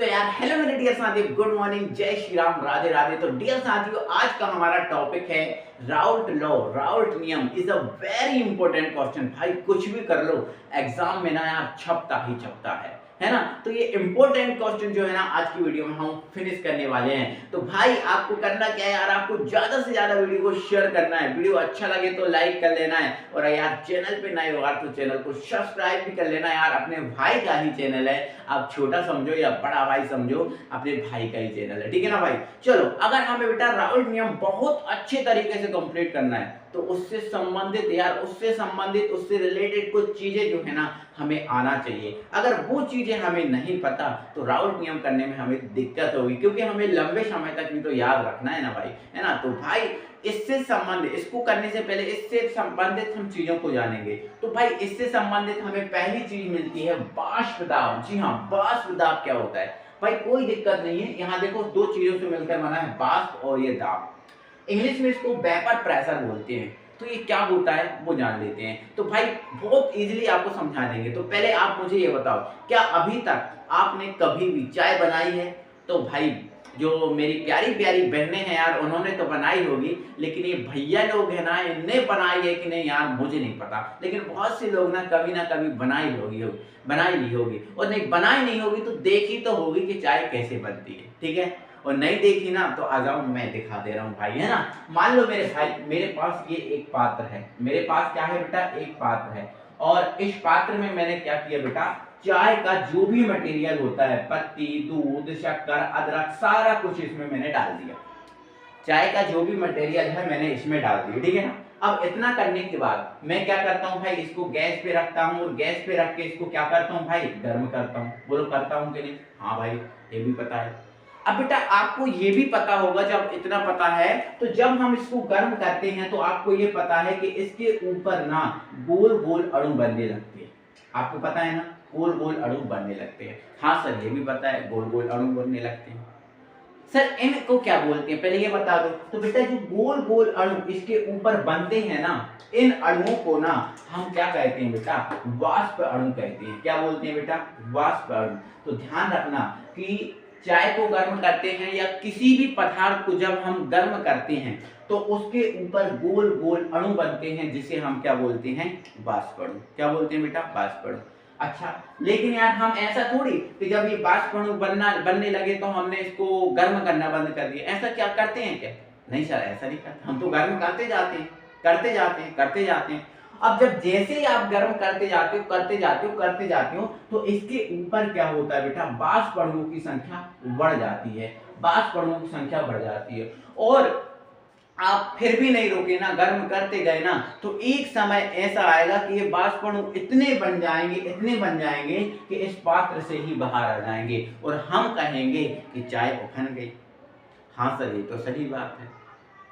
तो यार हेलो मेरे डियर साथियों, गुड मॉर्निंग, जय श्री राम, राधे राधे। तो डियर साथियों, आज का हमारा टॉपिक है राउल्ट लॉ, राउल्ट नियम is a very important question. भाई कुछ भी कर लो, एग्जाम में ना यार छपता ही छपता है ना। तो ये इंपॉर्टेंट क्वेश्चन जो है ना आज की वीडियो में हम फिनिश करने वाले हैं। तो भाई आपको करना क्या है यार, आपको ज्यादा से ज्यादा वीडियो को शेयर करना है। वीडियो अच्छा लगे तो लाइक कर लेना है, और यार चैनल पे नए हो यार तो चैनल को सब्सक्राइब भी कर लेना यार। अपने भाई का ही चैनल है, आप छोटा समझो या बड़ा भाई समझो, अपने भाई का ही चैनल है, ठीक है ना भाई। चलो, अगर हमें बेटा राउल्ट नियम बहुत अच्छे तरीके से कंप्लीट करना है तो उससे संबंधित यार, उससे रिलेटेड कुछ चीजें जो है ना हमें आना चाहिए। अगर वो चीजें हमें नहीं पता तो राउल्ट नियम करने में हमें दिक्कत होगी, क्योंकि हमें लंबे समय तक भी तो याद रखना है ना भाई, है ना। तो भाई इससे संबंधित, इसको करने से पहले इससे संबंधित हम चीजों को जानेंगे। तो भाई इससे संबंधित हमें पहली चीज मिलती है वाष्प दाब। जी हाँ, वाष्प दाब क्या होता है भाई, कोई दिक्कत नहीं है। यहाँ देखो, दो चीजों से मिलकर बना है वाष्प और ये दाब। इंग्लिश में इसको वेपर प्रेशर बोलते हैं। तो ये क्या होता है वो जान लेते हैं। तो भाई बहुत इजीली आपको समझा देंगे। तो पहले आप मुझे ये बताओ, क्या अभी तक आपने कभी भी चाय बनाई है? तो भाई जो मेरी प्यारी प्यारी बहनें हैं यार, उन्होंने तो बनाई होगी, लेकिन ये भैया लोग हैं ना, इनने बनाई है कि नहीं यार मुझे नहीं पता। लेकिन बहुत से लोग ना कभी बनाई बनाई ली होगी, और नहीं बनाई नहीं होगी तो देखी तो होगी कि चाय कैसे बनती है, ठीक है। और नहीं देखी ना तो आ जाओ, मैं दिखा दे रहा हूँ भाई, है ना। मान लो मेरे भाई, मेरे पास ये एक पात्र है। मेरे पास क्या है बेटा, एक पात्र है, और इस पात्र में मैंने क्या किया बेटा, चाय का जो भी मटेरियल होता है, पत्ती, दूध, शक्कर, अदरक, सारा कुछ इसमें मैंने डाल दिया। चाय का जो भी मटेरियल है मैंने इसमें डाल दिया, ठीक है ना। अब इतना करने के बाद मैं क्या करता हूँ भाई, इसको गैस पे रखता हूँ, और गैस पे रख के इसको क्या करता हूँ भाई, गर्म करता हूँ। बोलो करता हूँ कि नहीं? हाँ भाई, ये भी पता है। अब बेटा आपको ये भी पता होगा, जब इतना पता है तो जब हम इसको गर्म करते हैं तो आपको ये पता है कि इसके ऊपर ना गोल गोल अणु बनने लगते हैं। आपको पता है ना, गोल गोल अणु बनने लगते हैं। हाँ सर, ये भी पता है, गोल गोल अणु बनने लगते हैं। सर इनको क्या बोलते हैं, पहले ये बता दो। तो बेटा जो गोल गोल अणु इसके ऊपर बनते हैं ना, इन अणुओं को ना हम क्या कहते हैं बेटा, वाष्प अणु कहते हैं। क्या बोलते हैं बेटा, वाष्प अणु। तो ध्यान रखना कि चाय को गर्म करते हैं या किसी भी पदार्थ को जब हम गर्म करते हैं तो उसके ऊपर गोल गोल अणु बनते हैं, जिसे हम क्या बोलते हैं, वाष्प अणु। क्या बोलते हैं बेटा, वाष्प अणु। अच्छा, लेकिन यार हम ऐसा थोड़ी कि जब ये वाष्प अणु बनने लगे तो हमने इसको गर्म करना बंद कर दिया। ऐसा क्या करते हैं क्या? नहीं सर, ऐसा नहीं करते। हम तो गर्म करते जाते हैं, करते जाते हैं, करते जाते हैं। अब जब जैसे ही आप गर्म करते जाते हो, करते जाते हो, करते जाते हो, तो इसके ऊपर क्या होता है बेटा, वाष्प अणुओं की संख्या बढ़ जाती है। वाष्प अणुओं की संख्या बढ़ जाती है, और आप फिर भी नहीं रुके ना, गर्म करते गए ना, तो एक समय ऐसा आएगा कि ये वाष्प अणु इतने बन जाएंगे, इतने बन जाएंगे कि इस पात्र से ही बाहर आ जाएंगे, और हम कहेंगे कि चाय उफन गई। हाँ सर, ये तो सही बात है,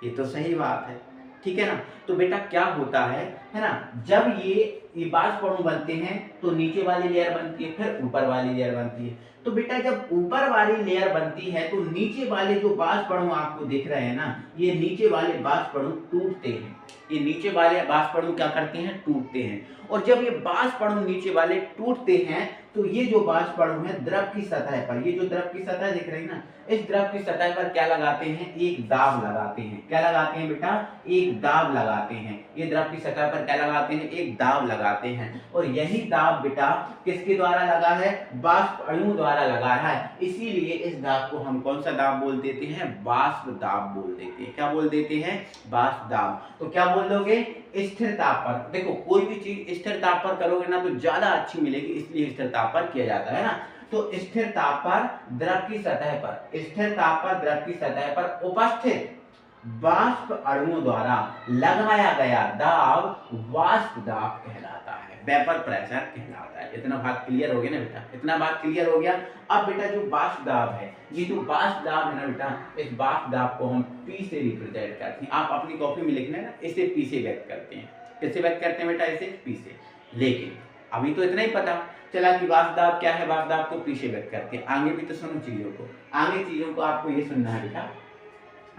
ये तो सही बात है, ठीक है ना। तो बेटा क्या होता है ना, जब ये वाष्प अणु बनते हैं तो नीचे वाली लेयर बनती है, फिर ऊपर वाली लेयर बनती है। तो बेटा जब ऊपर वाली लेयर बनती है तो नीचे वाले जो वाष्प अणु आपको दिख रहे हैं ना, ये नीचे वाले वाष्प अणु टूटते हैं। ये नीचे वाले वाष्प अणु क्या करते हैं, टूटते हैं। और जब ये वाष्प अणु नीचे वाले टूटते हैं तो ये जो वाष्प अणु है द्रव की सतह पर, ये जो द्रव की सतह दिख रही है ना, इस द्रव की सतह पर क्या लगाते हैं, एक दाब लगाते हैं। क्या लगाते हैं बेटा, एक दाब लगाते हैं। ये द्रव की सतह पर क्या लगाते हैं, एक दाब लगाते हैं। और यही दाब बेटा किसके द्वारा लगा है, वाष्प अणु द्वारा लगा है। इसीलिए इस दाब को हम कौन सा दाब बोल देते हैं, वाष्प दाब बोल देते हैं। क्या बोल देते हैं, वाष्प दाब। तो क्या बोल दोगे, स्थिर ताप पर। देखो कोई भी चीज स्थिर ताप पर करोगे ना तो ज्यादा अच्छी मिलेगी, इसलिए स्थिर ताप पर किया जाता है ना। तो स्थिर ताप पर द्रव की सतह पर, स्थिर ताप पर द्रव की सतह पर उपस्थित वाष्प अणुओं द्वारा लगाया गया दाब वाष्प दाब कहलाता है, वेपर प्रेशर कहलाता है। इतना बात क्लियर हो गया ना बेटा, इतना बात क्लियर हो गया। अब बेटा जो वाष्प दाब है, ये जो वाष्प दाब है ना बेटा, इस वाष्प दाब को हम P से रिप्रेजेंट करते हैं। आप अपनी कॉपी में लिखना है ना, इसे P से व्यक्त करते हैं। किससे व्यक्त करते हैं बेटा, इसे P से। लेकिन अभी तो इतना ही पता चला कि वाष्प दाब क्या है, वाष्प दाब को P से व्यक्त करते हैं। आगे भी तो सुनो चीजों को, आगे चीजों को आपको ये सुनना है बेटा,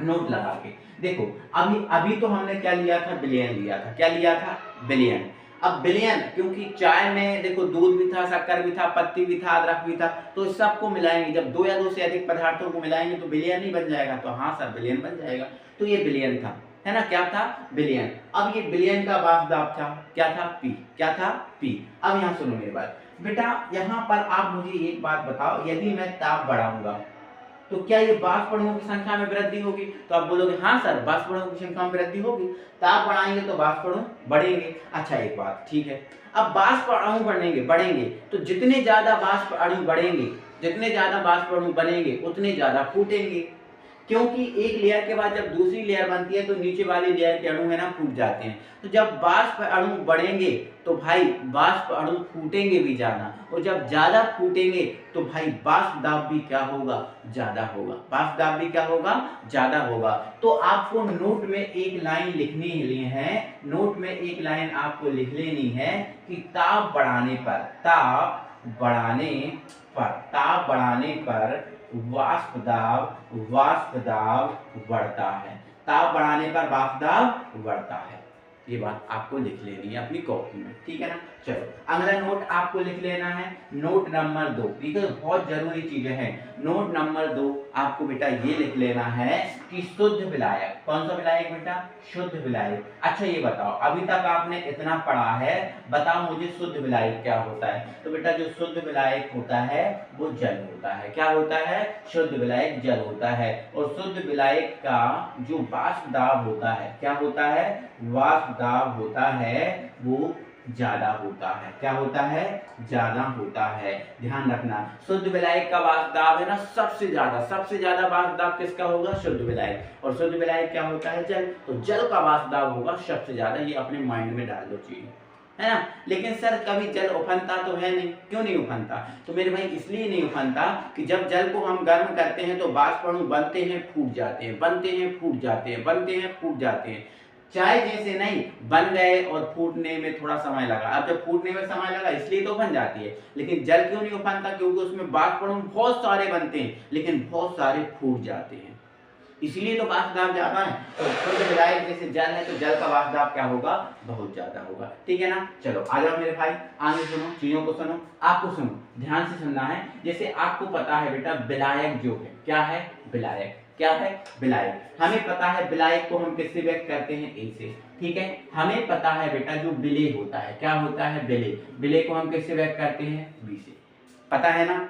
नोट लगा के। देखो अभी अभी तो हमने क्या लिया था, बिलियन लिया था। क्या लिया था, बिलियन। अब बिलियन, क्योंकि चाय में देखो दूध भी था, शक्कर भी था, पत्ती भी था, अदरक भी था, तो सबको मिलाएंगे, जब दो या दो से अधिक पदार्थों को मिलाएंगे तो बिलियन ही बन जाएगा। तो हाँ सर बिलियन बन जाएगा। तो ये बिलियन था, है ना, क्या था, बिलियन। अब ये बिलियन का वासदाब था, क्या था, पी, क्या था, पी। अब यहाँ सुनो मेरी बात बेटा, यहाँ पर आप मुझे एक बात बताओ, यदि मैं ताप बढ़ाऊंगा तो क्या ये वाष्प अणुओं की संख्या में वृद्धि होगी? तो आप बोलोगे हाँ सर वाष्प अणुओं की संख्या में वृद्धि होगी, ताप बढ़ाएंगे तो वाष्प अणु बढ़ेंगे। अच्छा एक बात ठीक है, अब वाष्प अणु बढ़ेंगे तो जितने ज्यादा वाष्प अणु बढ़ेंगे, जितने ज्यादा वाष्प अणु बनेंगे उतने ज्यादा फूटेंगे, क्योंकि एक लेयर के बाद जब दूसरी लेयर बनती है तो नीचे वाली लेयर के अणु है ना फूट जाते हैं। तो जब वाष्प अणु बढ़ेंगे तो भाई वाष्प अणु फूटेंगे भी ज्यादा, और जब ज्यादा फूटेंगे तो भाई वाष्प दाब भी क्या होगा, ज्यादा होगा, वाष्प दाब भी क्या होगा, ज्यादा होगा। तो आपको नोट में एक लाइन लिखनी है, नोट में एक लाइन आपको लिख लेनी है कि ताप बढ़ाने पर, ताप बढ़ाने पर वाष्प दाब बढ़ता है, ताप बढ़ाने पर वाष्प दाब बढ़ता है। ये बात आपको लिख लेनी है अपनी कॉपी में, ठीक है ना। चलो अगला नोट आपको लिख लेना है, नोट नंबर 2, ठीक है, बहुत जरूरी चीजें हैं। नोट नंबर 2 आपको बेटा ये लिख लेना है कि शुद्ध विलायक, कौन सा विलायक बेटा, शुद्ध विलायक। अच्छा ये बताओ, अभी तक आपने इतना पढ़ा है, बताओ मुझे शुद्ध विलायक क्या होता है? तो बेटा जो शुद्ध विलायक होता है वो जल होता है, क्या होता है, शुद्ध विलायक जल होता है। और शुद्ध विलायक का जो वाष्प दाब होता है, क्या होता है, वाष्प दाब होता है वो ज्यादा होता है, क्या होता है, ज्यादा होता है। ध्यान रखना शुद्ध विलायक का वाष्प दाब है ना सबसे ज्यादा वाष्प दाब किसका होगा, शुद्ध विलायक। और शुद्ध विलायक क्या होता है, जल, तो जल का वाष्प दाब होगा सबसे ज्यादा। ये अपने माइंड में डाल दो चीज, है ना। लेकिन सर कभी जल उफनता तो है नहीं, क्यों नहीं उफनता? तो मेरे भाई इसलिए नहीं उफनता कि जब जल को हम गर्म करते हैं तो वाष्प अणु बनते हैं फूट जाते हैं, बनते हैं फूट जाते हैं, बनते हैं फूट जाते हैं। चाय जैसे नहीं, बन गए और फूटने में थोड़ा समय लगा, अब जब फूटने में समय लगा इसलिए तो बन जाती है। लेकिन जल क्यों नहीं उफनता? क्योंकि उसमें वाष्प अणु बहुत सारे बनते हैं लेकिन बहुत सारे फूट जाते हैं, इसीलिए तो वाष्प दाब ज्यादा है। तो शुद्ध विलायक जैसे जल है तो जल का वाष्प दाब क्या होगा, बहुत ज्यादा होगा, ठीक है ना। चलो आ जाओ मेरे भाई, आगे सुनो, चीजों को सुनो, आपको सुनो, ध्यान से सुनना है। जैसे आपको पता है बेटा विलायक जो है, क्या है, विलायक, क्या है, विलायक। हमें पता है विलायक को हम किससे व्यक्त करते हैं, ए से, ठीक है। हमें पता है बेटा जो विलेय होता है, क्या होता है, विलेय, विलेय को हम किससे व्यक्त करते हैं, बी से, पता है ना।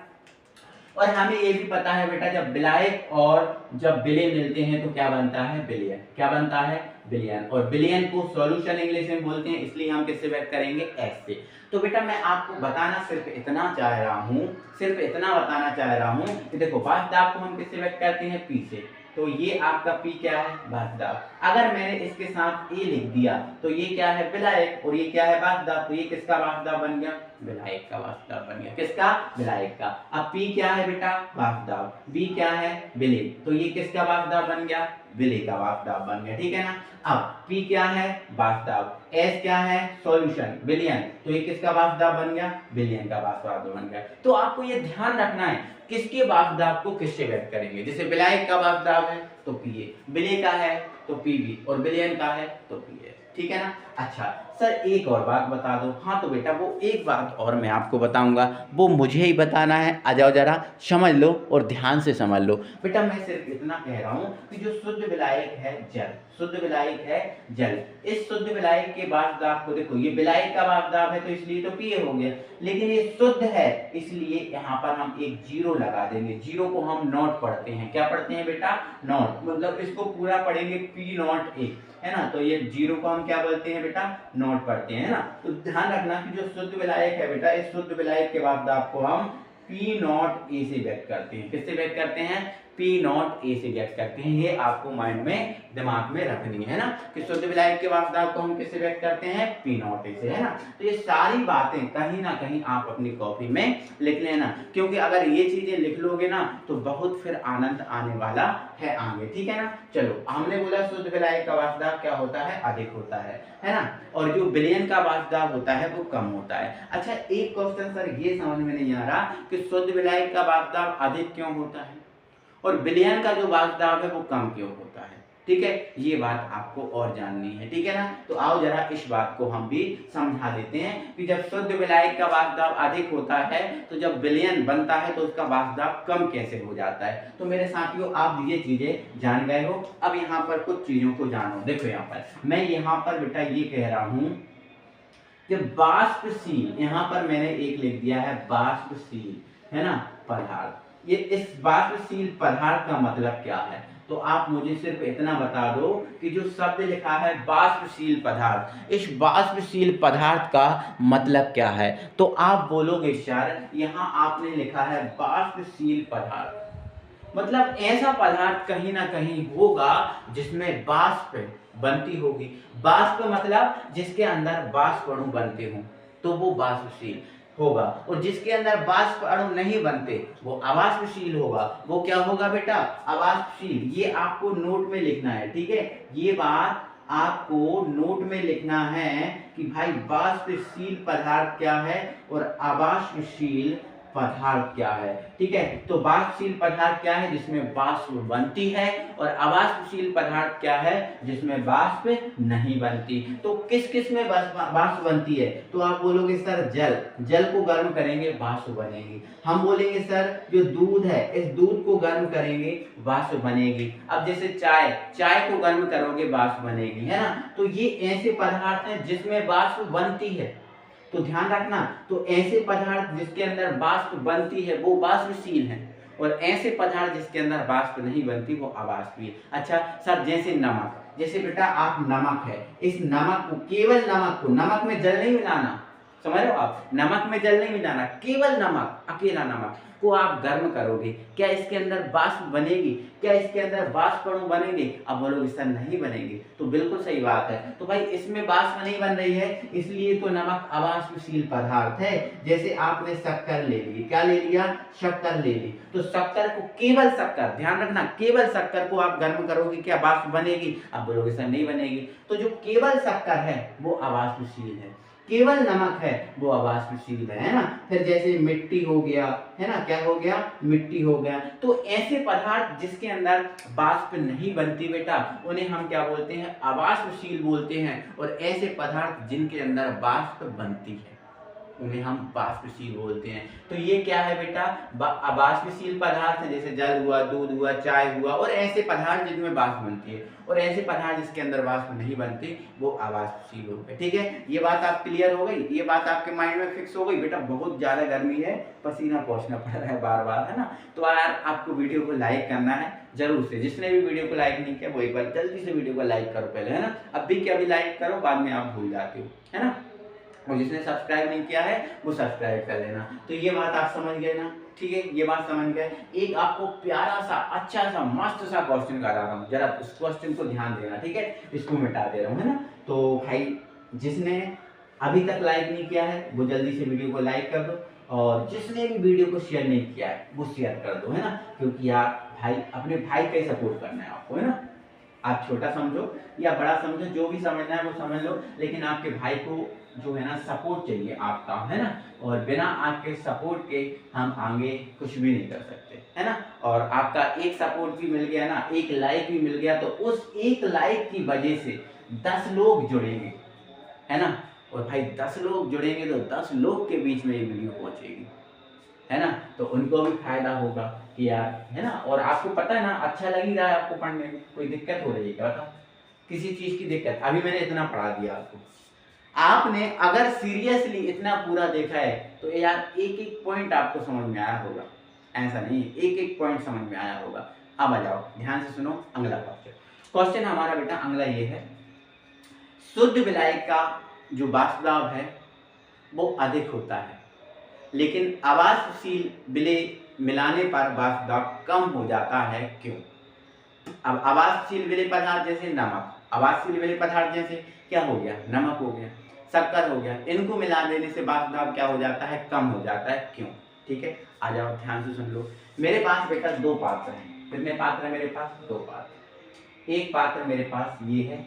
और हमें ये भी पता है बेटा जब विलायक और जब विलेय मिलते हैं तो क्या बनता है, विलयन, क्या बनता है, विलयन। और विलयन को सॉल्यूशन इंग्लिश में बोलते हैं, इसलिए हम किससे व्यक्त करेंगे, एस से। तो बेटा मैं आपको बताना सिर्फ इतना चाह रहा हूँ, सिर्फ इतना बताना चाह रहा हूँ कि देखो वाष्प दाब को हम किससे व्यक्त करते हैं, पी से। तो ये आपका पी क्या है, वाष्प दाब। अगर मैंने इसके साथ ए लिख दिया तो ये क्या है, विलायक, और ये क्या है, वाष्प दाब। तो ये किसका वाष्प दाब बन गया, विलायक का वाष्प दाब बन गया, किसका, विलायक का। अब पी क्या है बेटा, वाष्प दाब, बी क्या है, विलेय, तो ये किसका वाष्प दाब बन गया, विलेय का वाष्प दाब बन गया, ठीक है ना। अब पी क्या है, वाष्प दाब, एस क्या है, सॉल्यूशन, विलयन, तो ये किसका वाष्प दाब बन गया, विलयन का वाष्प दाब बन गया। तो आपको ये ध्यान रखना है किसके वाष्प दाब को किससे व्यक्त करेंगे। जैसे विलायक का वाष्प दाब है तो पीए, विलेय का है तो पीबी, और विलयन का है तो पीए, ठीक है ना। अच्छा सर एक और बात बता दो। हाँ तो बेटा वो एक बात और मैं आपको बताऊंगा, वो मुझे ही बताना है, आ जाओ जरा समझ लो और ध्यान से समझ लो। बेटा मैं सिर्फ इतना कह रहा हूँ कि जो शुद्ध विलायक है जल, शुद्ध विलायक है जल, इस शुद्ध विलायक के वाष्प दाब को देखो, ये विलायक का वाष्प दाब है तो इसलिए तो पीए हो गया, लेकिन ये शुद्ध है इसलिए यहाँ पर हम एक जीरो लगा देंगे। जीरो को हम नॉट पढ़ते हैं, क्या पढ़ते हैं बेटा, नॉट, मतलब इसको पूरा पढ़ेंगे पी नॉट ए, है ना। तो ये जीरो को हम क्या बोलते हैं बेटा, नॉट पढ़ते हैं ना। तो ध्यान रखना कि जो शुद्ध विलायक है बेटा, इस शुद्ध विलायक के वाष्प दाब को हम पी नॉट ए से व्यक्त करते हैं, किससे व्यक्त करते हैं, पी नॉट ए से व्यक्त करते हैं। ये आपको माइंड में दिमाग में रखनी है ना कि शुद्ध विलायक के वाष्प दाब को हम किससे व्यक्त करते हैं, पी नॉट ए से, है ना। तो ये सारी बातें कहीं ना कहीं आप अपनी कॉपी में लिख लेना, क्योंकि अगर ये चीजें लिख लोगे ना तो बहुत फिर आनंद आने वाला है आगे, ठीक है ना। चलो हमने बोला शुद्ध विलायक का वाष्प दाब क्या होता है, अधिक होता है ना, और जो विलयन का वाष्प दाब होता है वो कम होता है। अच्छा एक क्वेश्चन सर ये समझ में नहीं आ रहा कि शुद्ध विलायक का वाष्प दाब अधिक क्यों होता है और विलयन का जो वाष्प दाब है वो कम क्यों होता है। ठीक है, ये बात आपको और जाननी है, ठीक है ना। तो आओ जरा इस बात को हम भी समझा देते हैं कि जब शुद्ध विलायक का वाष्प दाब अधिक होता है तो जब विलयन बनता है तो उसका वाष्प दाब कम कैसे हो जाता है। तो मेरे साथियों आप ये चीजें जान गए हो, अब यहाँ पर कुछ चीजों को जानो। देखो यहाँ पर मैं यहाँ पर बेटा ये कह रहा हूँ कि वाष्पशील, यहाँ पर मैंने एक लिख दिया है वाष्पशील, है ना, पदार्थ। ये इस वाष्पशील पदार्थ का मतलब क्या है, तो आप मुझे सिर्फ इतना बता दो कि जो शब्द लिखा है वाष्पशील पदार्थ, इस वाष्पशील पदार्थ का मतलब क्या है। तो आप बोलोगे सर यहाँ आपने लिखा है वाष्पशील पदार्थ, मतलब ऐसा पदार्थ कहीं ना कहीं होगा जिसमें वाष्प बनती होगी। वाष्प मतलब जिसके अंदर वाष्प अणु बनते हों तो वो वाष्पशील होगा, और जिसके अंदर वाष्प अणु नहीं बनते वो अवाष्पशील होगा। वो क्या होगा बेटा, अवाष्पशील। ये आपको नोट में लिखना है, ठीक है, ये बात आपको नोट में लिखना है कि भाई वाष्पशील पदार्थ क्या है और अवाष्पशील पदार्थ क्या है, ठीक है। तो वाष्पशील पदार्थ क्या है, जिसमें वाष्प बनती है, और अवाष्पशील पदार्थ क्या है, जिसमें वाष्प नहीं बनती। तो किस किस में वाष्प बनती है, तो आप बोलोगे सर जल, जल को गर्म करेंगे वाष्प बनेगी। हम बोलेंगे सर जो दूध है, इस दूध को गर्म करेंगे वाष्प बनेगी। अब जैसे चाय, चाय को गर्म करोगे वाष्प बनेगी, है ना। तो ये ऐसे पदार्थ हैं जिसमें वाष्प बनती है, तो ध्यान रखना। तो ऐसे पदार्थ जिसके अंदर वाष्प बनती है वो वाष्पशील है, और ऐसे पदार्थ जिसके अंदर वाष्प नहीं बनती वो अवाष्पीय। अच्छा सर जैसे नमक, जैसे बेटा आप नमक है, इस नमक को, केवल नमक को, नमक में जल नहीं मिलाना, समझ रहे हो आप, नमक में जल नहीं मिलाना, केवल नमक, अकेला नमक को आप गर्म करोगे, क्या इसके अंदर वाष्प बनेगी, क्या इसके अंदर वाष्प अणु बनेंगे। अब बोलोगे सर नहीं बनेंगे, तो बिल्कुल सही बात है। तो भाई इसमें वाष्प नहीं बन रही है, इसलिए तो नमक अवाष्पशील पदार्थ है। जैसे आपने शक्कर ले ली, क्या ले लिया, शक्कर ले ली, तो शक्कर को, केवल शक्कर, ध्यान रखना, केवल शक्कर को आप गर्म करोगे क्या वाष्प बनेगी। अब बोलोगे सर नहीं बनेगी, तो जो केवल शक्कर है वो अवाष्पशील है, केवल नमक है वो अवाष्पशील है ना। फिर जैसे मिट्टी हो गया, है ना, क्या हो गया, मिट्टी हो गया। तो ऐसे पदार्थ जिसके अंदर वाष्प नहीं बनती बेटा उन्हें हम क्या बोलते हैं, अवाष्पशील बोलते हैं, और ऐसे पदार्थ जिनके अंदर वाष्प बनती है उन्हें हम वाष्पशील बोलते हैं। तो ये क्या है बेटा, अवाष्पशील पदार्थ है, जैसे जल हुआ, दूध हुआ, चाय हुआ, और ऐसे पदार्थ जिनमें वाष्प बनती है, और ऐसे पदार्थ जिसके अंदर वाष्प नहीं बनती वो अवाष्पशील हो गए, ठीक है। ये बात आप क्लियर हो गई, ये बात आपके माइंड में फिक्स हो गई। बेटा बहुत ज्यादा गर्मी है, पसीना पहुंचना पड़ रहा है बार बार, है ना। तो यार आपको वीडियो को लाइक करना है जरूर से, जिसने भी वीडियो को लाइक नहीं किया वो एक बार जल्दी से वीडियो को लाइक करो पहले, है ना। अभी के अभी लाइक करो, बाद में आप भूल जाते हो, है ना। और जिसने सब्सक्राइब नहीं किया है वो सब्सक्राइब कर लेना। तो ये बात आप समझ गए ना, ठीक है, ये बात समझ गए। एक आपको प्यारा सा, अच्छा सा, मस्त सा क्वेश्चन करा रहा हूँ, जरा उस क्वेश्चन को ध्यान देना, ठीक है, इसको मिटा दे रहा हूँ, है ना। तो भाई जिसने अभी तक लाइक नहीं किया है वो जल्दी से वीडियो को लाइक कर दो, और जिसने भी वीडियो को शेयर नहीं किया है वो शेयर कर दो, है ना। क्योंकि यार भाई, अपने भाई का ही सपोर्ट करना है आपको, है ना। आप छोटा समझो या बड़ा समझो, जो भी समझना है वो समझ लो, लेकिन आपके भाई को जो है ना सपोर्ट चाहिए आपका, है ना। और बिना आपके सपोर्ट के हम आगे कुछ भी नहीं कर सकते, है ना। और आपका एक सपोर्ट भी मिल गया ना, एक लाइक भी मिल गया, तो उस एक लाइक की वजह से 10 लोग जुड़ेंगे, है ना। और भाई 10 लोग जुड़ेंगे तो 10 लोग के बीच में ये वीडियो पहुंचेगी, है ना। तो उनको भी फायदा होगा कि यार, है ना। और आपको पता है ना, अच्छा लग ही रहा है आपको पढ़ने में, कोई दिक्कत हो रही है क्या, बताओ, किसी चीज की दिक्कत। अभी मैंने इतना पढ़ा दिया आपको, आपने अगर सीरियसली इतना पूरा देखा है तो यार एक एक पॉइंट आपको समझ में आया होगा, ऐसा नहीं, एक एक पॉइंट समझ में आया होगा। अब आ जाओ ध्यान से सुनो अगला क्वेश्चन। क्वेश्चन हमारा बेटा अगला ये है, शुद्ध विलायक का जो वाष्प दाब है वो अधिक होता है, लेकिन अवाष्पशील विलेय मिलाने पर वाष्प दाब कम हो जाता है, क्यों। अब अवाष्पशील विलेय पदार्थ जैसे नमक, अवाष्पशील विलेय पदार्थ जैसे क्या हो गया, नमक हो गया, शक्कर हो गया, इनको मिला देने से वाष्प दाब क्या हो जाता है, कम हो जाता है, क्यों। ठीक है, आ जाओ ध्यान से सुन लो। मेरे पास बेटा 2 पात्र हैं, कितने पात्र हैं मेरे पास, 2 पात्र। एक पात्र मेरे पास ये है,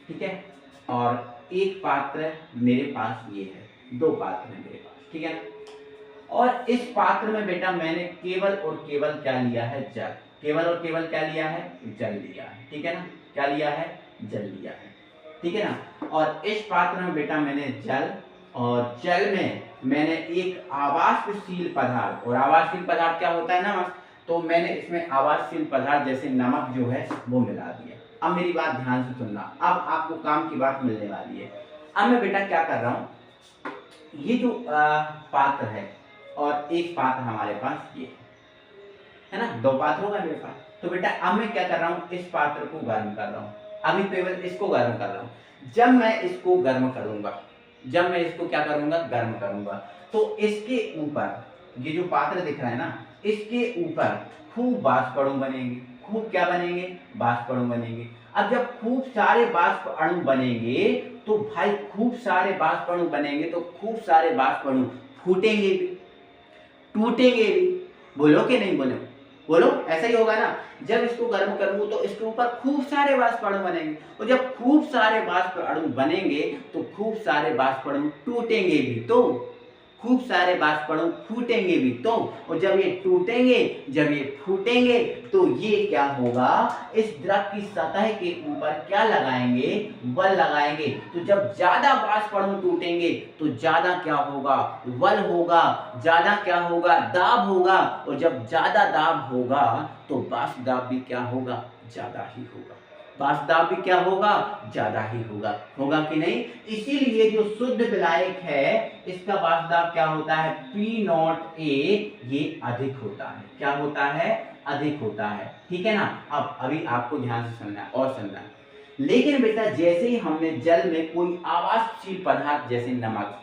ठीक है, और एक पात्र मेरे पास ये है, 2 पात्र हैं मेरे पास, ठीक है। और इस पात्र में बेटा मैंने केवल और केवल क्या लिया है, जल। केवल और केवल क्या लिया है, जल लिया है, ठीक है ना। क्या लिया है, जल लिया है, ठीक है ना। और इस पात्र में बेटा मैंने जल, और जल में मैंने एक आवासशील पदार्थ, और आवासशील पदार्थ क्या होता है, नमक। तो मैंने इसमें आवासशील पदार्थ जैसे नमक जो है वो मिला दिया। अब मेरी बात ध्यान से सुनना, अब आपको काम की बात मिलने वाली है। अब मैं बेटा क्या कर रहा हूँ, ये जो पात्र है और एक पात्र हमारे पास ये है ना, दो पात्र होगा मेरे पास। तो बेटा अब मैं क्या कर रहा हूँ, इस पात्र को गर्म कर रहा हूँ, अभी केवल इसको गर्म कर रहा हूँ। जब मैं इसको गर्म करूंगा, जब मैं इसको क्या करूंगा, गर्म करूंगा, तो इसके ऊपर ये जो पात्र दिख रहा है ना, इसके ऊपर खूब बाष्प अणु बनेंगे। खूब क्या बनेंगे, बाष्प अणु बनेंगे। अब जब खूब सारे बाष्प अणु बनेंगे तो भाई खूब सारे बाष्प अणु बनेंगे तो खूब सारे बाष्प अणु फूटेंगे भी, टूटेंगे भी। बोलो कि नहीं बोलो, बोलो, ऐसा ही होगा ना। जब इसको गर्म करूंगा तो इसके ऊपर खूब सारे बाष्प अणु बनेंगे, और जब खूब सारे बाष्प अणु बनेंगे तो खूब सारे बाष्प अणु टूटेंगे भी, तो खूब सारे बाष्प अणु फूटेंगे भी, तो और जब ये टूटेंगे, जब ये फूटेंगे, तो ये क्या होगा, इस द्रव की सतह के ऊपर क्या लगाएंगे, बल लगाएंगे। तो जब ज्यादा बाष्प अणु टूटेंगे तो ज्यादा क्या होगा, बल होगा, ज्यादा क्या होगा, दाब होगा, और जब ज्यादा दाब होगा तो बाष्प दाब भी क्या होगा, ज्यादा ही होगा। बाष्प दाब भी क्या होगा, ज्यादा ही होगा, होगा कि नहीं। इसीलिए जो शुद्ध विलायक है इसका बाष्प दाब क्या होता है, P0A, ये अधिक होता है। क्या होता है, अधिक होता है, ठीक है ना। अब अभी आपको ध्यान से सुनना है और सुनना है। लेकिन बेटा जैसे ही हमने जल में कोई आवासशील पदार्थ जैसे नमक,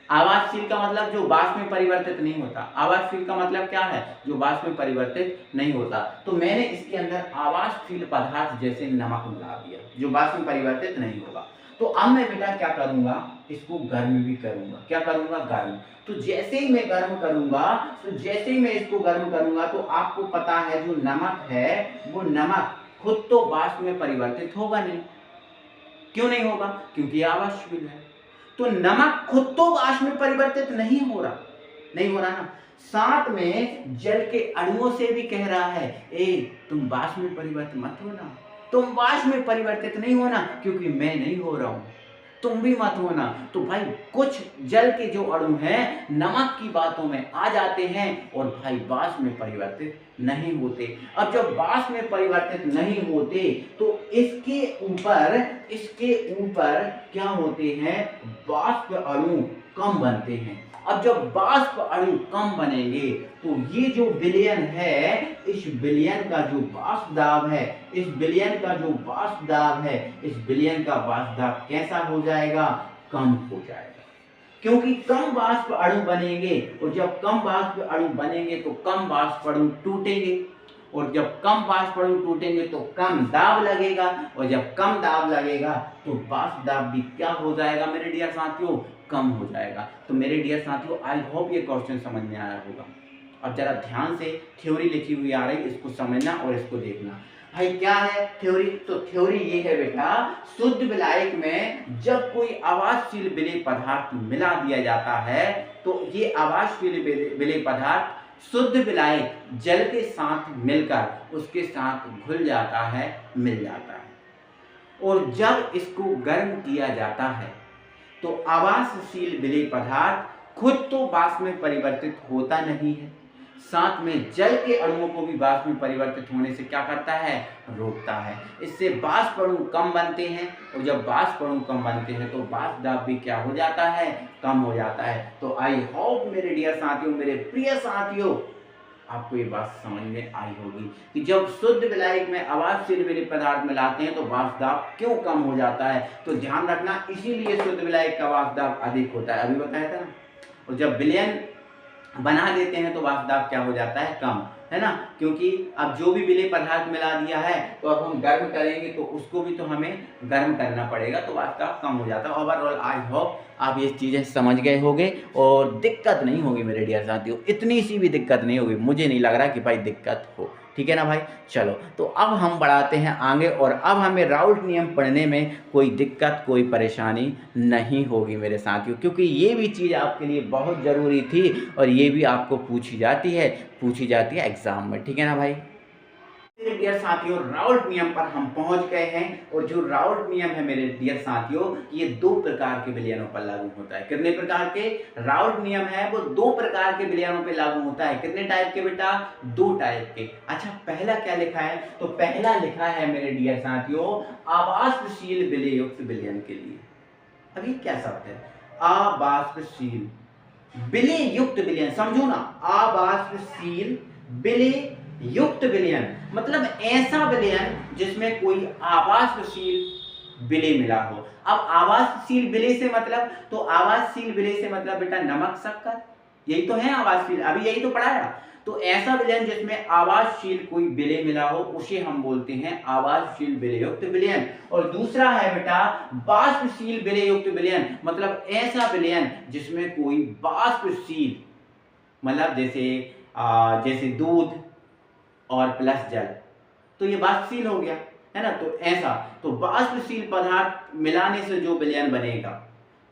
आवासशील का मतलब जो वाष्प में परिवर्तित नहीं होता, आवासशील का मतलब क्या है, जो वाष्प में परिवर्तित नहीं होता। तो मैंने इसके अंदर आवासशील पदार्थ जैसे नमक मिला दिया जो वाष्प में परिवर्तित नहीं होगा। तो अब मैं बेटा क्या करूंगा, इसको गर्म भी करूंगा। क्या करूंगा, गर्म। तो जैसे ही मैं गर्म करूंगा, तो जैसे ही मैं इसको गर्म करूंगा, तो आपको पता है जो नमक है वो नमक खुद तो वाष्प में परिवर्तित होगा नहीं। क्यों नहीं होगा, क्योंकि आवासशील है। तो नमक खुद तो वाष्प में परिवर्तित नहीं हो रहा, नहीं हो रहा ना, साथ में जल के अणुओं से भी कह रहा है, ए तुम वाष्प में परिवर्तित मत होना, तुम वाष्प में परिवर्तित नहीं होना, क्योंकि मैं नहीं हो रहा हूं, तुम भी मत होना। तो भाई कुछ जल के जो अणु हैं नमक की बातों में आ जाते हैं और भाई वाष्प में परिवर्तित नहीं होते। अब जब वाष्प में परिवर्तित नहीं होते तो इसके ऊपर क्या होते हैं, वाष्प अणु कम बनते हैं। अब जब वाष्प अणु कम बनेंगे तो ये जो विलयन है, इस विलयन का जो वाष्प दाब है, इस विलयन का जो वाष्प दाब है, इस विलयन का वाष्प दाब कैसा हो जाएगा, कम हो जाएगा। क्योंकि कम वाष्प अणु बनेंगे, और जब कम वाष्प अणु बनेंगे तो कम वाष्प अणु टूटेंगे, और जब कम वाष्प अणु टूटेंगे तो कम दाब लगेगा, और जब कम दाब लगेगा तो वाष्प दाब भी क्या हो जाएगा मेरे डियर साथियों, कम हो जाएगा। तो मेरे डियर साथियों आई होप ये क्वेश्चन समझ में आया होगा। अब जरा ध्यान से थ्योरी लिखी हुई आ रही, इसको समझना और इसको देखना। भाई क्या है थ्योरी, तो थ्योरी ये है बेटा, शुद्ध विलायक में जब कोई आवासशील विलेय पदार्थ मिला दिया जाता है तो ये आवासशील विलेय पदार्थ शुद्ध विलायक जल के साथ मिलकर उसके साथ घुल जाता है, मिल जाता है। और जब इसको गर्म किया जाता है तो आवासशील विलेय पदार्थ खुद तो वाष्प में परिवर्तित होता नहीं है, साथ में जल के अणुओं को भी वाष्प में परिवर्तित होने से क्या करता है, रोकता है। इससे वाष्प अणु कम बनते हैं, और जब वाष्प अणु कम बनते हैं तो वाष्प दाब भी क्या हो जाता है, कम हो जाता है। तो आई होप मेरे डियर साथियों, मेरे प्रिय साथियों, आपको ये बात समझ में आई होगी कि जब शुद्ध विलायक में आवासशील विलेय पदार्थ मिलाते हैं तो वाष्प दाब क्यों कम हो जाता है। तो ध्यान रखना, इसीलिए शुद्ध विलायक का वाष्प दाब अधिक होता है, अभी बताया था ना। और जब विलयन बना देते हैं तो वाष्प दाब क्या हो जाता है, कम। है ना, क्योंकि अब जो भी विलेय पदार्थ मिला दिया है तो अब हम गर्म करेंगे तो उसको भी तो हमें गर्म करना पड़ेगा, तो वास्तव कम हो जाता है। ओवरऑल आई होप आप ये चीज़ें समझ गए होंगे और दिक्कत नहीं होगी मेरे डियर साथियों, इतनी सी भी दिक्कत नहीं होगी, मुझे नहीं लग रहा कि भाई दिक्कत हो। ठीक है ना भाई, चलो तो अब हम बढ़ाते हैं आगे और अब हमें राउल्ट नियम पढ़ने में कोई दिक्कत कोई परेशानी नहीं होगी मेरे साथियों, क्योंकि ये भी चीज़ आपके लिए बहुत ज़रूरी थी और ये भी आपको पूछी जाती है एग्जाम में। ठीक है ना भाई, मेरे डियर साथियों राउल्ट नियम पर हम पहुंच गए हैं और जो राउल्ट नियम है मेरे डियर साथियों ये दो प्रकार के विलयनों पर लागू होता है। कितने प्रकार के राउल्ट नियम है वो दो प्रकार के विलयनों पर लागू होता है। कितने टाइप के बेटा, दो टाइप के। अच्छा पहला क्या लिखा है, तो पहला लिखा है मेरे डियर साथियों आवासशील विलयुक्त विलयन के लिए। अब ये क्या शब्द है, आवासशील विलयुक्त विलयन, समझो ना, आवासशील विलय युक्त विलयन मतलब ऐसा विलयन जिसमें कोई आवासशील विलय मिला हो। अब आवासशील विलय से मतलब, तो आवासशील विलय से मतलब बेटा नमक शक्कर, यही तो है आवासशील, अभी यही तो पढ़ाया। तो ऐसा विलयन जिसमें आवासशील कोई विलय मिला हो उसे हम बोलते हैं आवासशील विलयुक्त विलयन। और दूसरा है बेटा बाष्पशील विलयुक्त विलयन, मतलब ऐसा विलयन जिसमें कोई बाष्पशील मतलब जैसे दूध और प्लस जल, तो ये बाष्पशील हो गया, है ना। तो ऐसा, तो बाष्पशील पदार्थ मिलाने से जो विलयन बनेगा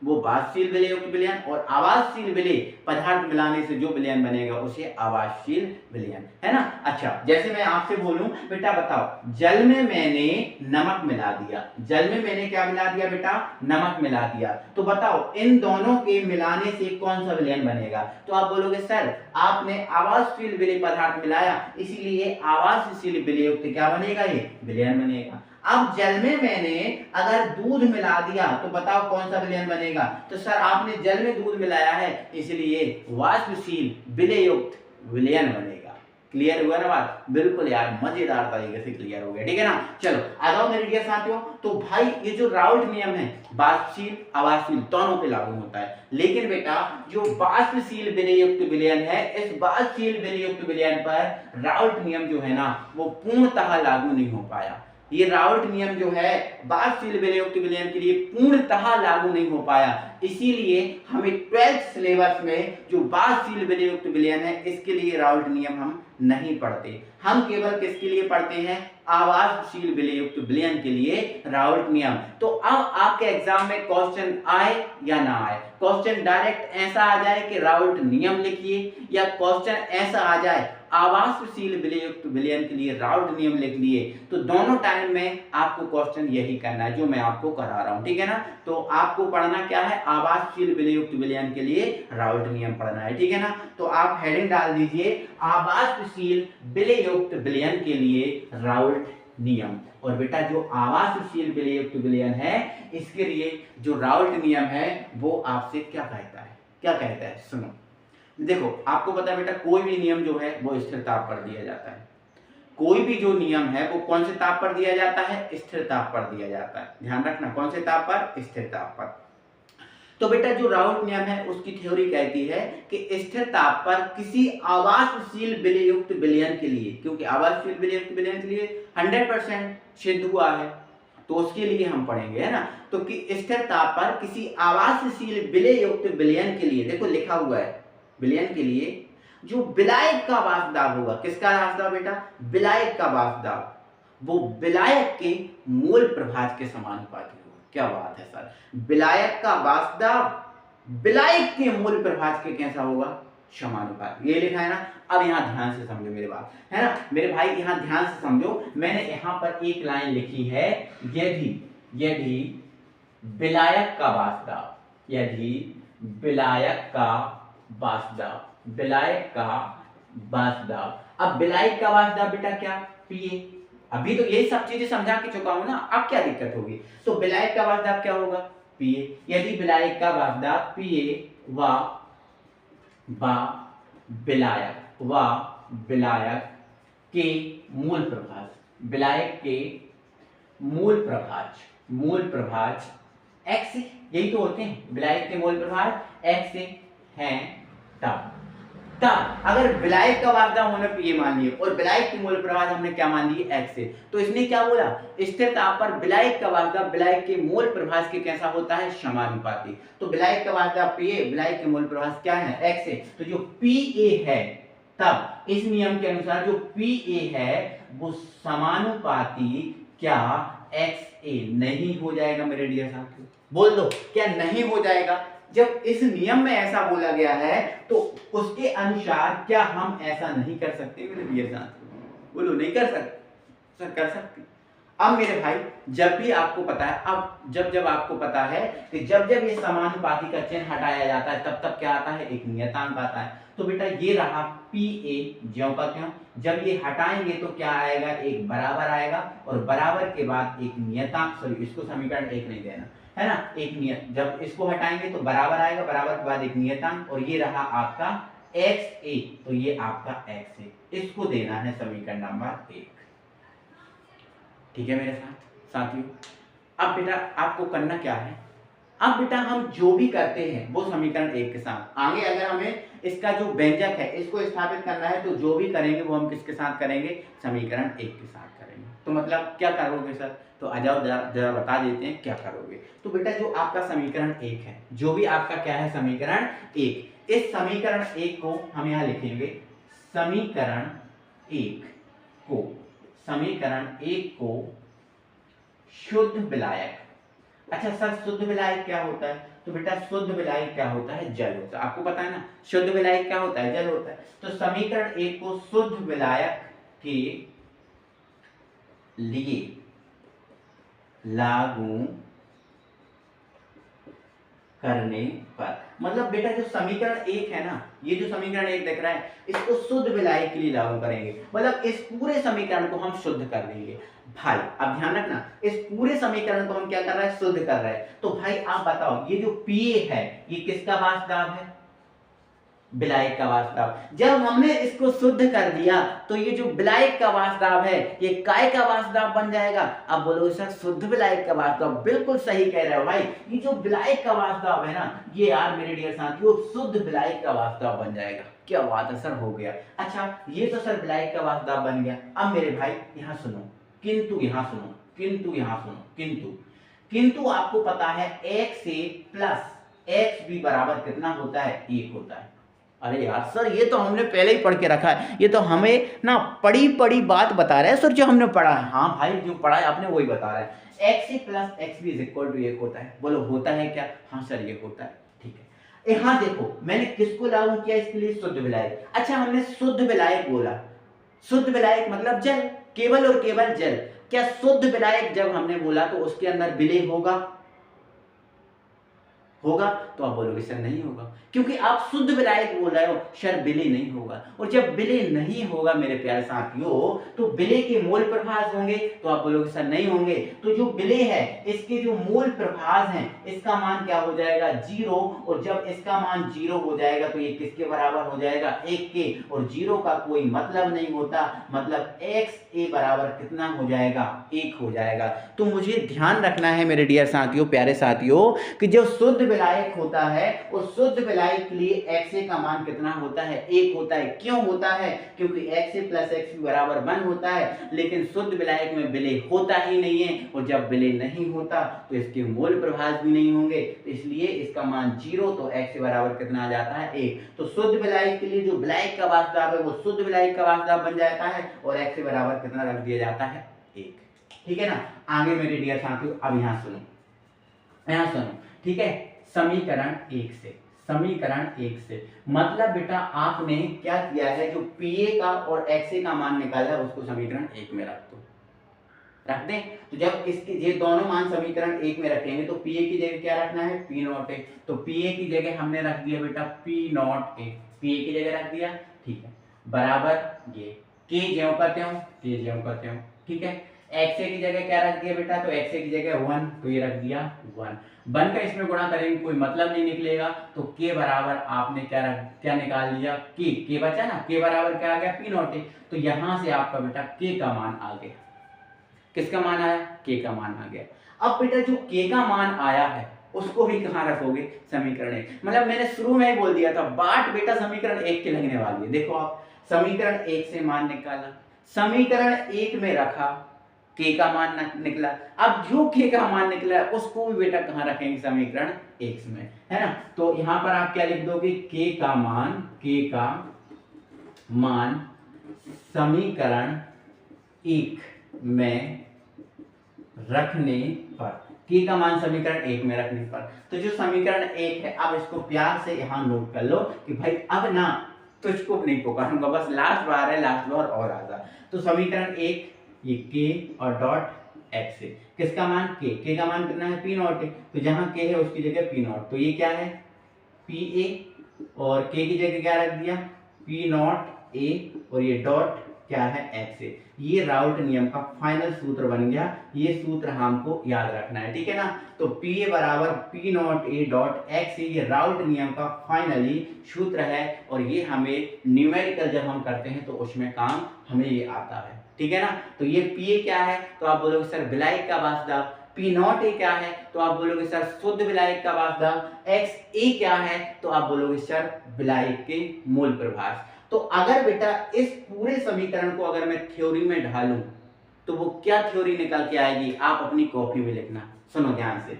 वो बाष्पशील विलयुक्त विलयन, और आवासशील विलय पदार्थ मिलाने से जो विलयन बनेगा उसे आवासशील विलयन, है ना। अच्छा जैसे मैं आपसे बोलूं बेटा बताओ, जल में मैंने नमक मिला दिया, जल में मैंने क्या मिला दिया बेटा, नमक मिला दिया, तो बताओ इन दोनों के मिलाने से कौन सा विलयन बनेगा। तो आप बोलोगे सर आपने आवासशील विलय पदार्थ मिलाया इसीलिए आवासशील विलयुक्त क्या बनेगा, ये विलयन बनेगा। अब जल में मैंने अगर दूध मिला दिया तो बताओ कौन सा विलयन बनेगा, तो सर आपने जल में दूध मिलाया है इसलिए वाष्पशील विलयुक्त विलयन बनेगा। क्लियर हुआ ना बात, बिल्कुल यार मजेदार तरीके से क्लियर हो गया। ठीक है ना, चलो आ जाओ मेरे डियर साथियों। तो भाई ये जो राउल्ट नियम है बाष्पशील आवासशील दोनों पे लागू होता है, लेकिन बेटा जो बाष्पशील विलयुक्त विलयन है इस बाष्पशील विलयुक्त विलयन पर राउल्ट नियम जो है ना वो पूर्णतः लागू नहीं हो पाया। ये राउल्ट नियम जो है बाष्पशील विलयुक्त विलयन के लिए पूर्णतः लागू नहीं हो पाया, इसीलिए हमें 12th सिलेबस में जो बाष्पशील विलयुक्त विलयन है इसके लिए राउल्ट नियम हम नहीं पढ़ते, हम केवल किसके लिए पढ़ते हैं, आवासशील विलयुक्त विलयन के लिए राउल्ट नियम। तो अब आपके एग्जाम में क्वेश्चन आए या ना आए, क्वेश्चन डायरेक्ट ऐसा आ जाए कि राउल्ट नियम लिखिए, या क्वेश्चन ऐसा आ जाए आवासशील विलयुक्त विलयन के लिए राउल्ट नियम लिख लिए, तो दोनों टाइम में आपको क्वेश्चन यही करना है जो मैं आपको करा रहा हूं। ठीक है ना, तो आपको पढ़ना क्या है, आवासशील विलयुक्त विलयन के लिए राउल्ट नियम पढ़ना है। ठीक है ना, तो आप हेडिंग डाल दीजिए आवासशील विलयुक्त विलयन के लिए राउल्ट नियम। और बेटा जो आवासशील विलयुक्त विलयन है इसके लिए जो राउल्ट नियम है वो आपसे क्या कहता है, क्या कहता है, सुनो। देखो आपको पता है बेटा कोई भी नियम जो है वो स्थिर ताप पर दिया जाता है, कोई भी जो नियम है वो कौन से ताप पर दिया जाता है, स्थिर ताप पर दिया जाता है। ध्यान रखना कौन से ताप पर, स्थिर ताप पर। तो बेटा जो राउल्ट नियम है उसकी थ्योरी कहती है कि स्थिर ताप पर किसी आवासशील विलयुक्त विलयन के लिए, क्योंकि आवासशील विलयुक्त विलयन के लिए 100% सिद्ध हुआ है तो उसके लिए हम पढ़ेंगे, है ना। तो कि स्थिर ताप पर किसी आवासशील विलयुक्त विलयन के लिए, देखो लिखा हुआ है विलयन के लिए जो विलायक का वाष्पदाब होगा, किसका वाष्पदाब बेटा, विलायक का वाष्पदाब, वो विलायक के मूल प्रभाज के समानुपाती होगा। क्या बात है सर, विलायक का वाष्पदाब विलायक के मूल प्रभाज के कैसा होगा, समानुपाती, ये लिखा है ना। अब यहां ध्यान से समझो मेरी बात, है ना मेरे भाई, यहां ध्यान से समझो। मैंने यहां पर एक लाइन लिखी है, यदि विलायक का वाष्पदाब, यदि विलायक का वाष्पदाब, विलायक का वाष्पदाब। अब विलायक का वाष्पदाब बेटा क्या, पीए। अभी तो यही सब चीजें समझा के चुका हूं ना, अब क्या दिक्कत होगी। तो विलायक का वाष्पदाब क्या होगा, पीए। यदि विलायक का वाष्पदाब पीए व विलायक के मूल प्रभाज, विलायक के मूल प्रभाज x, यही तो होते हैं विलायक के मूल प्रभाज x हैं, तब अगर विलायक का वाष्प दाब हमने पीए मान लिए और विलायक की मोल प्रवाह हमने क्या मान ली x से, तो इसने क्या बोला स्थिर ताप पर विलायक का वाष्प दाब विलायक के मोल प्रवाह के कैसा होता है समानुपाती। तो विलायक का वाष्प दाब पीए विलायक के मोल प्रवाह क्या है x से, तो जो पीए है तब इस नियम के अनुसार जो पीए है वो समानुपाती क्या XA नहीं हो जाएगा मेरे डियर साथियों, बोल दो क्या नहीं हो जाएगा। जब इस नियम में ऐसा बोला गया है तो उसके अनुसार क्या हम ऐसा नहीं कर सकते मेरे डियर साथियों, बोलो नहीं कर सकते, सर कर सकते। अब मेरे भाई जब भी आपको पता है, अब जब आपको पता है कि जब ये समानुपाती का चिन्ह हटाया जाता है तब क्या आता है, एक नियतांक आता है। तो बेटा ये रहा PA ज्यों का त्यों, जब ये हटाएंगे तो क्या आएगा, एक बराबर आएगा और बराबर के बाद एक नियतांक, सॉरी इसको समीकरण 1 नहीं देना है ना, एक नियत, जब इसको हटाएंगे तो बराबर आएगा, बराबर के बाद एक नियतांक और ये रहा आपका XA, तो ये आपका XA, इसको देना है समीकरण नंबर 1। ठीक है मेरे साथियों। अब बेटा आपको करना क्या है, अब बेटा हम जो भी करते हैं वो समीकरण 1 के साथ, आगे अगर हमें इसका जो व्यंजक है इसको स्थापित करना है तो जो भी करेंगे वो हम किसके साथ करेंगे, समीकरण 1 के साथ करेंगे। तो मतलब क्या करोगे सर, तो आ जाओ जरा बता देते हैं क्या करोगे। तो बेटा जो आपका समीकरण 1 है, जो भी आपका क्या है समीकरण 1, इस समीकरण 1 को हम यहाँ लिखेंगे समीकरण 1 को शुद्ध विलायक। अच्छा सर शुद्ध विलायक क्या होता है, तो बेटा शुद्ध विलायक क्या होता है, जल होता है। आपको पता है ना शुद्ध विलायक क्या होता है, जल होता है। तो समीकरण 1 को शुद्ध विलायक के लिए लागू करने पर, मतलब बेटा जो समीकरण 1 है ना, ये जो समीकरण 1 दिख रहा है इसको शुद्ध विलायक के लिए लागू करेंगे, मतलब इस पूरे समीकरण को हम शुद्ध कर देंगे। भाई अब ध्यान रखना इस पूरे समीकरण को हम क्या कर रहे हैं, शुद्ध कर रहे हैं। तो भाई आप बताओ ये जो पीए है ये किसका वाष्प दाब है, विलायक का वाष्प दाब। जब हमने इसको शुद्ध कर दिया तो ये जो विलायक का वाष्प दाब है ये काय का वाष्प दाब बन जाएगा। अब बोलो सर शुद्ध विलायक का वाष्प दाब, बिल्कुल सही कह रहे हो भाई, ये जो विलायक का वाष्प दाब है ना ये यार मेरे डियर साथियों शुद्ध विलायक का वाष्प दाब बन जाएगा। क्या बात है सर, हो गया। अच्छा ये तो सर विलायक का वाष्प दाब बन गया। अब मेरे भाई यहाँ सुनो, किंतु यहाँ सुनो, किंतु आपको पता है x से प्लस XB बराबर कितना होता है, 1 होता है। अरे यार सर ये तो हमने पहले ही पढ़ के रखा है, ये तो हमें ना पड़ी बात बता रहा है सर जो हमने पढ़ा है। हाँ भाई जो पढ़ा है आपने वही बता रहा है, x से plus XB is equal to 1 होता है। बोलो होता है क्या, हाँ सर ये होता है। ठीक है यहाँ देखो मैंने किसको लागू किया इसके लिए, शुद्ध विलायक। अच्छा हमने शुद्ध विलायक बोला, शुद्ध विलायक मतलब जल, केवल और केवल जल। क्या शुद्ध विलायक जब हमने बोला तो उसके अंदर विलेय होगा, तो आप बोलोगे सर नहीं होगा, क्योंकि आप शुद्ध विलायक बोल रहे हो, सर विलेय नहीं होगा। और जब विलेय नहीं होगा मेरे प्यारे साथियों तो विलेय के मोल प्रभाज होंगे, तो आप बोलोगे सर नहीं होंगे। तो जो विलेय है इसके जो मोल प्रभाज हैं इसका मान क्या हो जाएगा, 0। और जब इसका मान 0 हो जाएगा तो ये किसके बराबर हो जाएगा, 1 के। और 0 का कोई मतलब नहीं होता, मतलब XA बराबर कितना हो जाएगा, 1 हो जाएगा। तो मुझे ध्यान रखना है मेरे डियर साथियों, प्यारे साथियों, कि जो शुद्ध विलायक होता है उस शुद्ध विलायक के लिए XA का मान कितना होता है, 1 होता है। क्यों होता है, क्योंकि XA प्लस XB बराबर 1 होता है। लेकिन शुद्ध विलायक में विलेय होता ही नहीं है, और जब विलेय नहीं होता तो इसके मोल प्रभाज भी नहीं होंगे, तो इसलिए इसका मान 0, तो XA बराबर कितना आ जाता है, 1। तो शुद्ध विलायक के लिए जो विलायक का वाष्प दाब है वो शुद्ध विलायक का वाष्प दाब बन जाता है, और XA बराबर कितना रख दिया जाता है, 1। ठीक है ना। आगे मेरे डियर साथियों अब यहाँ सुनो, ठीक है। समीकरण 1 से मतलब बेटा आपने क्या किया है, जो PA का और XA का मान निकाला है उसको समीकरण 1 में रख दें। तो जब इसके ये दोनों मान समीकरण 1 में रखेंगे तो PA की जगह क्या रखना है, P0A। तो PA की जगह हमने रख दिया बेटा P0A, PA की जगह रख दिया। ठीक है बराबर ये K ज्यों करते हो। ठीक है XA की जगह क्या रख दिया बेटा, तो XA की जगह 1, तो ये रख दिया 1। 1 का इसमें गुणा करेंगे कोई मतलब नहीं निकलेगा, तो K बराबर आपने क्या निकाल लिया, K बचा ना, K बराबर क्या आ गया, P0A। तो यहां से आपका बेटा K का मान आ गया। किसका मान आया, K का मान आ गया। अब बेटा जो K का मान आया है उसको भी कहाँ रखोगे, समीकरण 1। मतलब मैंने शुरू में ही बोल दिया था बाट बेटा समीकरण 1 की लगने वाली है। देखो आप समीकरण 1 से मान निकाला, समीकरण 1 में रखा, के का मान निकला। अब जो के का मान निकला है उसको भी बेटा कहाँ रखेंगे, समीकरण 1 में, है ना। तो यहां पर आप क्या लिख दोगे, के का मान समीकरण 1 में रखने पर, के का मान समीकरण 1 में रखने पर, तो जो समीकरण 1 है अब इसको प्यार से यहां नोट कर लो कि भाई अब ना तुझको नहीं पुकारूंगा, बस लास्ट बार है, लास्ट बार और आजा। तो समीकरण 1 ये के और डॉट एक्स है, किसका मान, के का मान कितना है, पी नॉट है, तो जहां के है उसकी जगह पी नॉट, तो ये क्या है पी ए, और के की जगह क्या रख दिया, पी नॉट ए, और ये डॉट क्या है एक्स है। ये राउल्ट नियम का फाइनल सूत्र बन गया, ये सूत्र हमको याद रखना है, ठीक है ना। तो पी ए बराबर P not a dot x, ये राउल्ट नियम का फाइनली सूत्र है, और ये हमें न्यूमेरिकल जब हम करते हैं तो उसमें काम हमें ये आता है, ठीक है ना। तो ये पी ए क्या है, तो आप बोलोगे सर विलायक का वाष्पदाब। पी नॉट ए क्या है, तो आप बोलोगे सर शुद्ध विलायक का वाष्पदाब। एक्स ए क्या है, तो आप बोलोगे सर विलायक के मूल प्रभास। तो अगर बेटा इस पूरे समीकरण को अगर मैं थ्योरी में ढालूं तो वो क्या थ्योरी निकल के आएगी, आप अपनी कॉपी में लिखना, सुनो ध्यान से।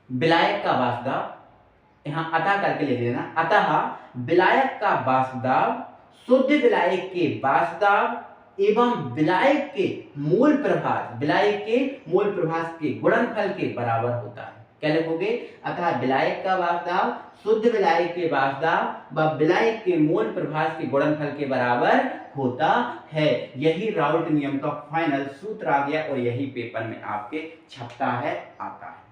विलायक का वाष्पदाब यहां अतः करके लिख देना, अतः विलायक का वाष्पदाब शुद्ध विलायक के वाष्पदाब एवं विलायक के मूल प्रभास, विलायक के मूल प्रभास के गुणनफल के बराबर होता है। क्या लिखोगे, अतः विलायक का वाष्पदाब शुद्ध विलायक के वाष्पदाब व विलायक के मूल प्रभास के गुणनफल के बराबर होता है। यही राउल्ट नियम का फाइनल सूत्र आ गया, और यही पेपर में आपके छपता है, आता है।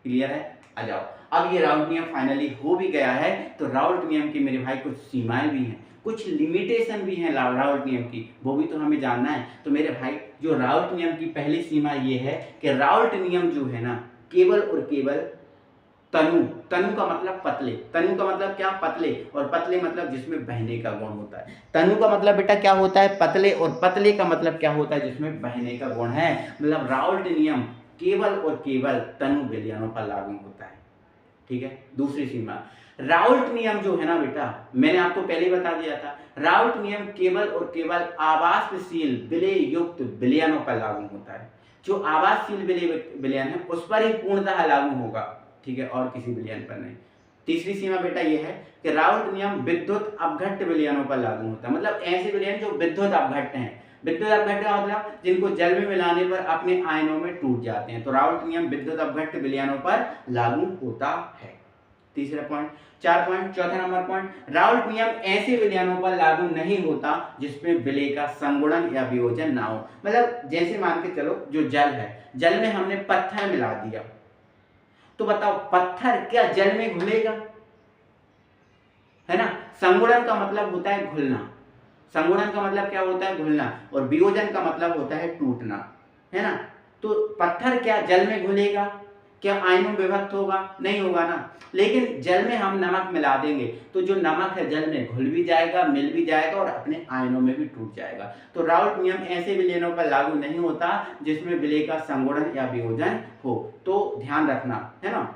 क्लियर है, आ जाओ। अब ये राउल्ट नियम फाइनली हो भी गया है, तो राउल्ट नियम की मेरे भाई कुछ सीमाएं भी हैं, कुछ लिमिटेशन भी हैं राउल्ट नियम की, वो भी तो हमें जानना है। तो मेरे भाई जो राउल्ट नियम की पहली सीमा ये है कि राउल्ट नियम जो है ना, केवल और केवल तनु, तनु का मतलब पतले, तनु का मतलब क्या, पतले, और पतले मतलब जिसमें बहने का गुण होता है। तनु का मतलब बेटा क्या होता है, पतले, और पतले का मतलब क्या होता है, जिसमें बहने का गुण है। मतलब राउल्ट नियम केवल और केवल तनु विलयनों पर लागू होता है, ठीक है। दूसरी सीमा, राउल्ट नियम जो है ना बेटा, मैंने आपको पहले ही बता दिया था, राउल्ट नियम केवल और केवल आवासशील विलय युक्त विलयनों पर लागू होता है। जो आवासशील विलयन है उस पर ही पूर्णतः लागू होगा, ठीक है, और किसी विलयन पर नहीं। तीसरी सीमा बेटा ये है कि राउल्ट नियम विद्युत अपघट्य विलयनों पर लागू होता है। मतलब ऐसे विलयन जो विद्युत अपघट्य हैं, विद्युत अपघट्य का मतलब जिनको जल में मिलाने पर अपने आयनों में टूट जाते हैं, तो राउल्ट नियम विद्युत अपघट्य विलयनों पर लागू होता है। तीसरा पॉइंट, 4 पॉइंट, चौथा नंबर पॉइंट, राउल्ट नियम ऐसे विलयनों पर लागू नहीं होता जिसमें विलय का संगुणन या वियोजन ना हो। मतलब जैसे मान के चलो जो जल है, जल में हमने पत्थर मिला दिया, तो बताओ पत्थर क्या जल में घुलेगा, है ना। संगुणन का मतलब होता है घुलना, संगुणन का मतलब क्या होता है, घुलना, और वियोजन का मतलब होता है टूटना, है ना। तो पत्थर क्या जल में घुलेगा, क्या आयनों में विभक्त होगा, नहीं होगा ना। लेकिन जल में हम नमक मिला देंगे तो जो नमक है जल में घुल भी जाएगा, मिल भी जाएगा, और अपने आयनों में भी टूट जाएगा। तो राउल्ट नियम ऐसे विलयनों पर लागू नहीं होता जिसमें विलय का संगुणन या वियोजन हो। तो ध्यान रखना, है ना,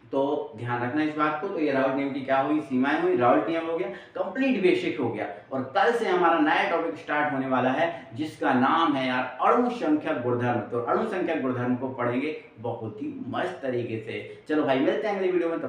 तो ध्यान रखना इस बात को। तो ये राउल्ट नियम की क्या हुई, सीमाएं हुई, राउल्ट नियम हो गया, कंप्लीट बेसिक हो गया। और कल से हमारा नया टॉपिक स्टार्ट होने वाला है जिसका नाम है यार अणु संख्या गुणधर्म। तो अणु संख्या गुणधर्म को पढ़ेंगे बहुत ही मस्त तरीके से। चलो भाई मिलते हैं अगली वीडियो में।